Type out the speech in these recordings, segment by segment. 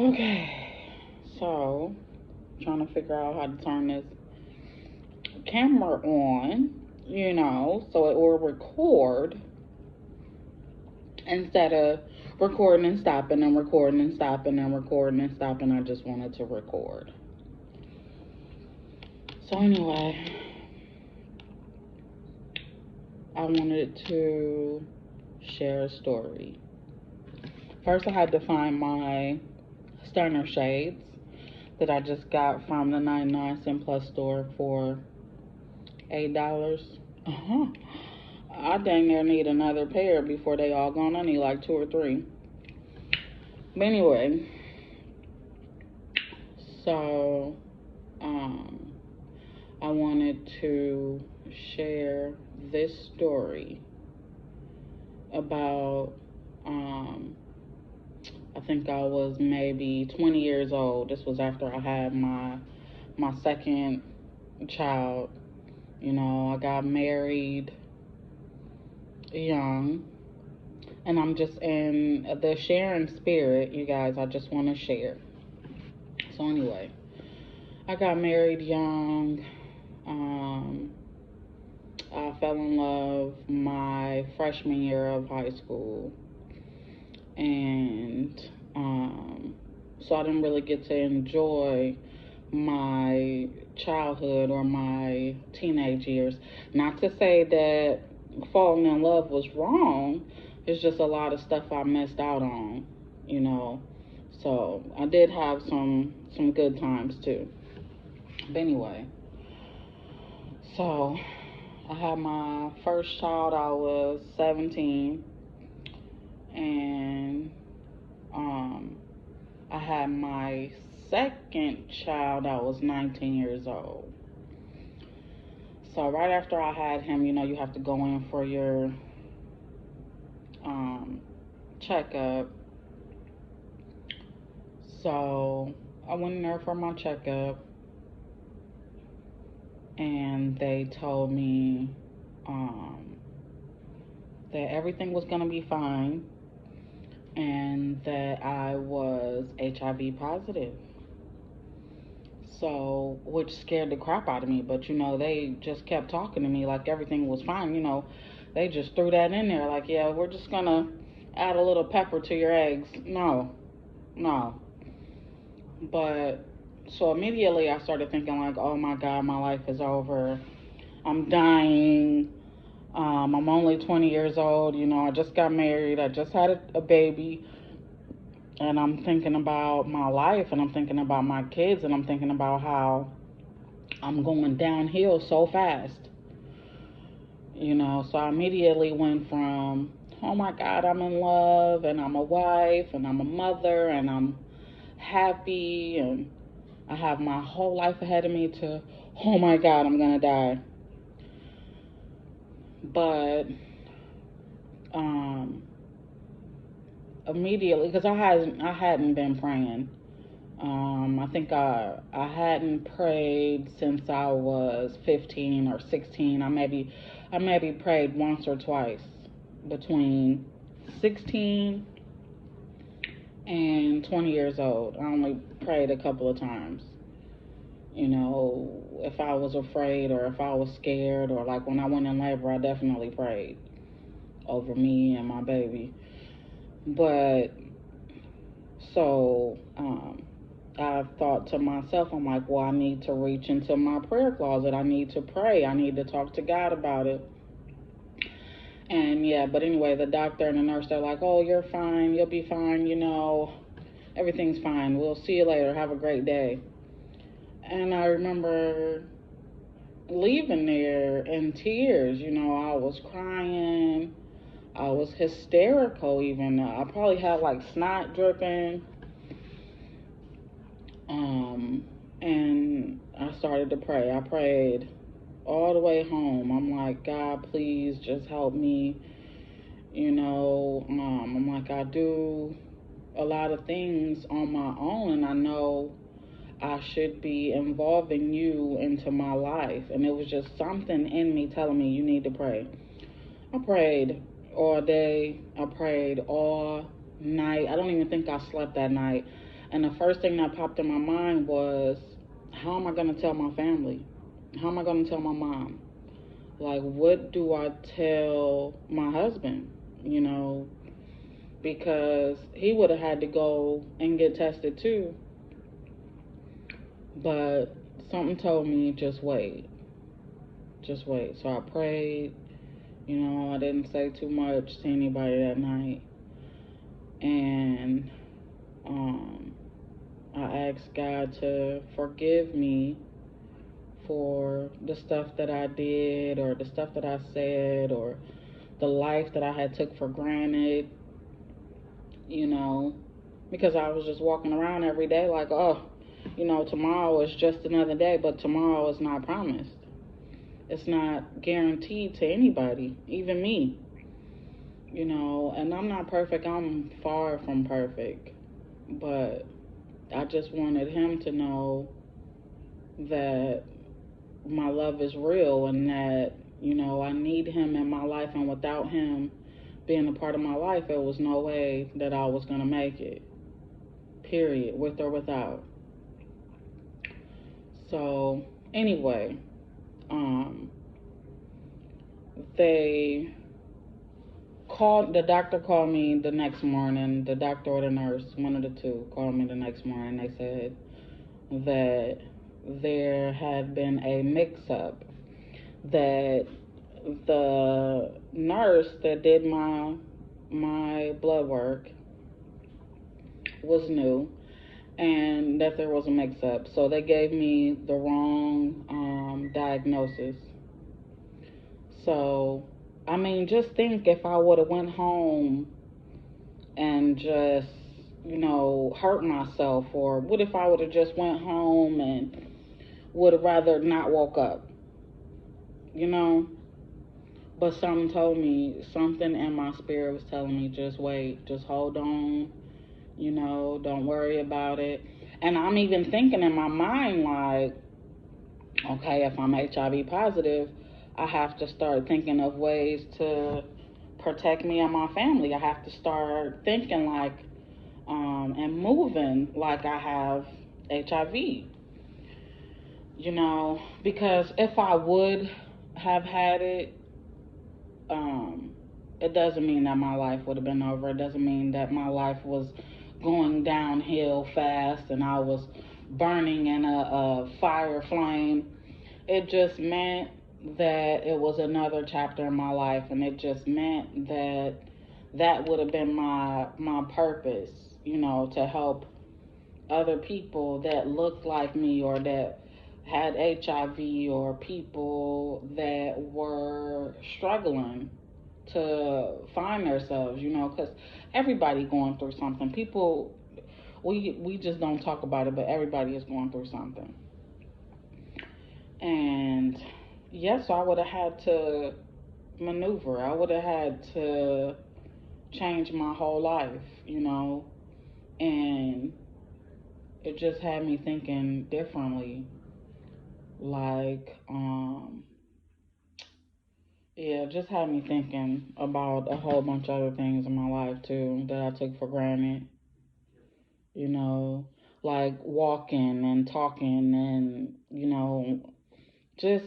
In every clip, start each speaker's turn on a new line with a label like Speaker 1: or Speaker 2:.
Speaker 1: Okay, so trying to figure out how to turn this camera on, so it will record instead of recording and stopping and recording and stopping and recording and stopping. I just wanted to record. So anyway, I wanted to share a story. First, I had to find my Sterner shades that I just got from the 99 cent plus store for $8. I dang near need another pair before they all gone. I need like 2 or 3. But anyway, so I wanted to share this story about I think I was maybe 20 years old. This was after I had my second child. I got married young, and I'm just in the sharing spirit, you guys. I just want to share. So anyway, I got married young. I fell in love my freshman year of high school, and so I didn't really get to enjoy my childhood or my teenage years. Not to say that falling in love was wrong. It's just a lot of stuff I missed out on, So I did have some good times too. But anyway, so I had my first child. I was 17, and I had my second child. I was 19 years old. So right after I had him, you have to go in for your checkup. So I went in there for my checkup, and they told me that everything was going to be fine and that I was HIV positive. So, which scared the crap out of me, but they just kept talking to me like everything was fine. They just threw that in there like, yeah, we're just gonna add a little pepper to your eggs. No. But so immediately I started thinking like, oh my God, my life is over. I'm dying. I'm only 20 years old. I just got married. I just had a baby. And I'm thinking about my life, and I'm thinking about my kids, and I'm thinking about how I'm going downhill so fast. So I immediately went from, oh my God, I'm in love, and I'm a wife, and I'm a mother, and I'm happy, and I have my whole life ahead of me, to, oh my God, I'm going to die. But immediately, because I hadn't been praying. I think I hadn't prayed since I was 15 or 16. I maybe prayed once or twice between 16 and 20 years old. I only prayed a couple of times. If I was afraid or if I was scared, or like when I went in labor, I definitely prayed over me and my baby. But so I thought to myself, I'm like, well, I need to reach into my prayer closet. I need to pray. I need to talk to God about it. And yeah, but anyway, the doctor and the nurse, they're like, oh, you're fine. You'll be fine. Everything's fine. We'll see you later. Have a great day. And I remember leaving there in tears. I was crying. I was hysterical even. I probably had like snot dripping. And I started to pray. I prayed all the way home. I'm like, God, please just help me. I'm like, I do a lot of things on my own, and I know I should be involving you into my life. And it was just something in me telling me, you need to pray. I prayed all day. I prayed all night. I don't even think I slept that night. And the first thing that popped in my mind was, how am I going to tell my family? How am I going to tell my mom? Like, what do I tell my husband? You know, because he would have had to go and get tested too. But something told me, just wait. Just wait. So I prayed. You know, I didn't say too much to anybody that night. And I asked God to forgive me for the stuff that I did, or the stuff that I said, or the life that I had took for granted, you know, because I was just walking around every day like, oh, you know, tomorrow is just another day, but tomorrow is not promised. It's not guaranteed to anybody, even me, you know, and I'm not perfect. I'm far from perfect, but I just wanted him to know that my love is real, and that, you know, I need him in my life, and without him being a part of my life, there was no way that I was going to make it, period, with or without. So, anyway, um, they the doctor called me the next morning, the doctor or the nurse, one of the two, called me the next morning. They said that there had been a mix-up, that the nurse that did my blood work was new, and that there was a mix-up. So they gave me the wrong diagnosis. So, I mean, just think if I would have went home and just, you know, hurt myself, or what if I would have just went home and would have rather not woke up, you know? But something told me, something in my spirit was telling me, just wait, just hold on, you know, don't worry about it. And I'm even thinking in my mind, like, okay, if I'm HIV positive, I have to start thinking of ways to protect me and my family. I have to start thinking like, and moving like I have HIV, you know, because if I would have had it, um, it doesn't mean that my life would have been over. It doesn't mean that my life was going downhill fast and I was burning in a fire flame. It just meant that it was another chapter in my life, and it just meant that that would have been my purpose, you know, to help other people that looked like me, or that had HIV, or people that were struggling to find themselves, you know, because everybody going through something. People, we just don't talk about it, but everybody is going through something. And yes, I would have had to maneuver. I would have had to change my whole life, you know, and it just had me thinking differently. Like, yeah, it just had me thinking about a whole bunch of other things in my life too that I took for granted, you know, like walking and talking and, you know, just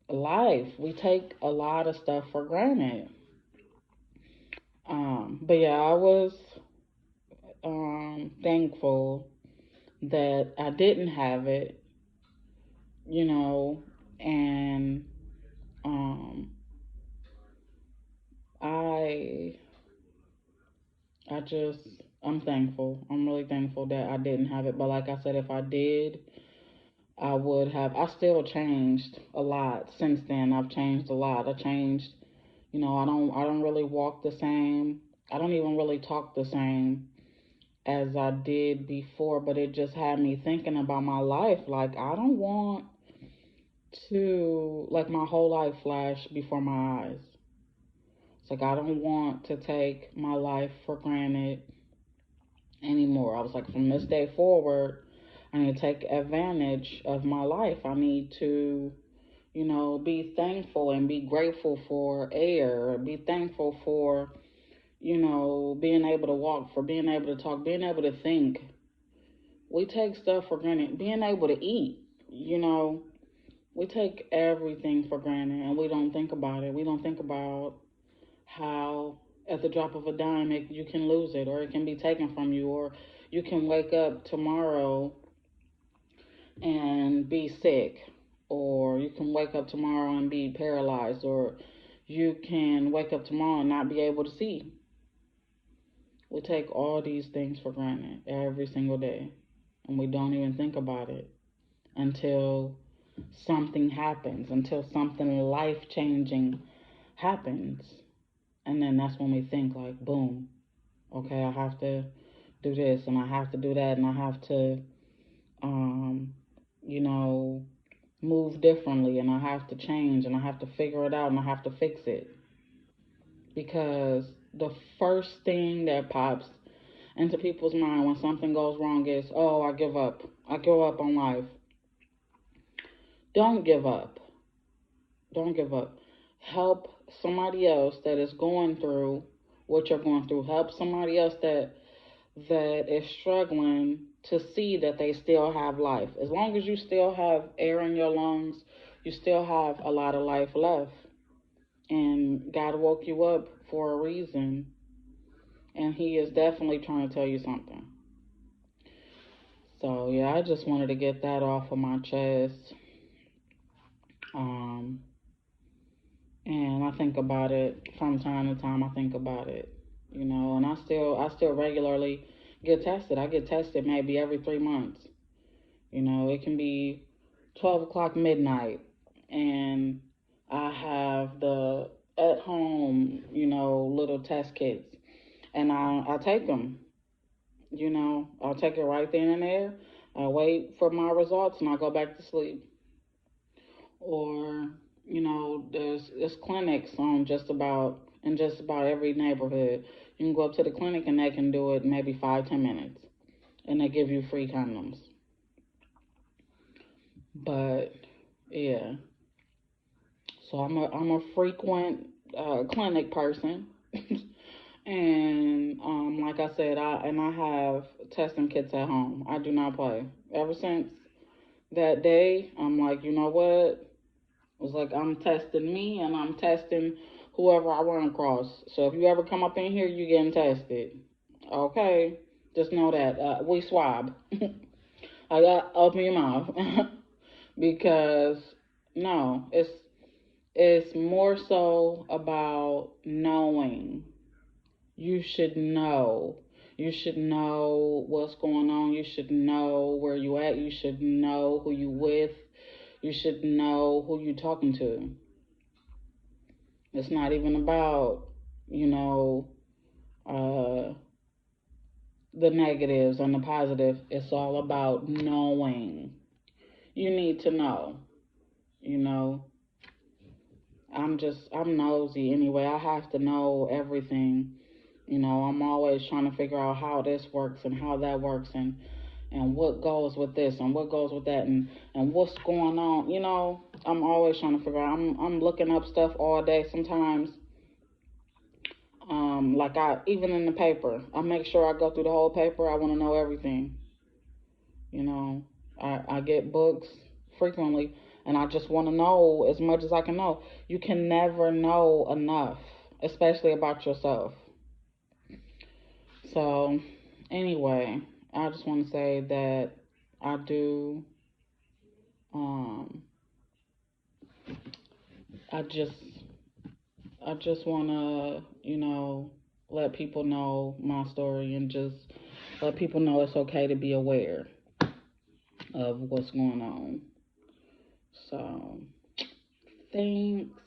Speaker 1: life. We take a lot of stuff for granted. But yeah, I was thankful that I didn't have it, you know, and um, I I just I'm thankful. I'm really thankful that I didn't have it. But like I said, if I did, I would have. I still changed a lot since then. I've changed a lot. I changed. You know, I don't really walk the same. I don't even really talk the same as I did before, but it just had me thinking about my life. Like, I don't want to, like, my whole life flash before my eyes. It's like, I don't want to take my life for granted anymore. I was like, from this day forward, I need to take advantage of my life. I need to, you know, be thankful and be grateful for air, be thankful for, you know, being able to walk, for being able to talk, being able to think, We take stuff for granted. Being able to eat, you know, we take everything for granted and we don't think about it. We don't think about how at the drop of a dime you can lose it, or it can be taken from you, or you can wake up tomorrow and be sick, or you can wake up tomorrow and be paralyzed, or you can wake up tomorrow and not be able to see. We take all these things for granted every single day, and we don't even think about it until something happens, until something life changing happens. And then that's when we think, like, boom, okay, I have to do this and I have to do that and I have to, um, you know, move differently and I have to change and I have to figure it out and I have to fix it. Because the first thing that pops into people's mind when something goes wrong is, oh, I give up. I give up on life. Don't give up. Don't give up. Help somebody else that is going through what you're going through. Help somebody else that is struggling to see that they still have life. As long as you still have air in your lungs, you still have a lot of life left. And God woke you up for a reason, and He is definitely trying to tell you something. So, yeah, I just wanted to get that off of my chest. Um, and I think about it from time to time. I think about it, and I still regularly get tested. I get tested maybe every 3 months. It can be 12 o'clock midnight, and I have the at home, little test kits, and I take them. I'll take it right then and there. I wait for my results, and I go back to sleep. Or there's clinics on just about every neighborhood. You can go up to the clinic and they can do it maybe 5-10 minutes, and they give you free condoms. But yeah, so I'm a frequent clinic person, and like I said, I have testing kits at home. I do not play. Ever since that day, I'm like, you know what? It's like I'm testing me and I'm testing whoever I run across. So if you ever come up in here, you getting tested. Okay, just know that we swab. I got open your mouth because no, it's more so about knowing. You should know. You should know what's going on. You should know where you at. You should know who you with. You should know who you talking to. It's not even about, you know, uh, the negatives and the positive. It's all about knowing. You need to know, you know. I'm nosy anyway. I have to know everything. I'm always trying to figure out how this works and how that works, and what goes with this and what goes with that, and what's going on. I'm always trying to figure out. I'm looking up stuff all day. Sometimes like I even in the paper, I make sure I go through the whole paper. I want to know everything. You know, I get books frequently, and I just want to know as much as I can know. You can never know enough, especially about yourself. So, anyway, I just want to say that I do. Um, I just I just want to, let people know my story and just let people know it's okay to be aware of what's going on. So, thanks.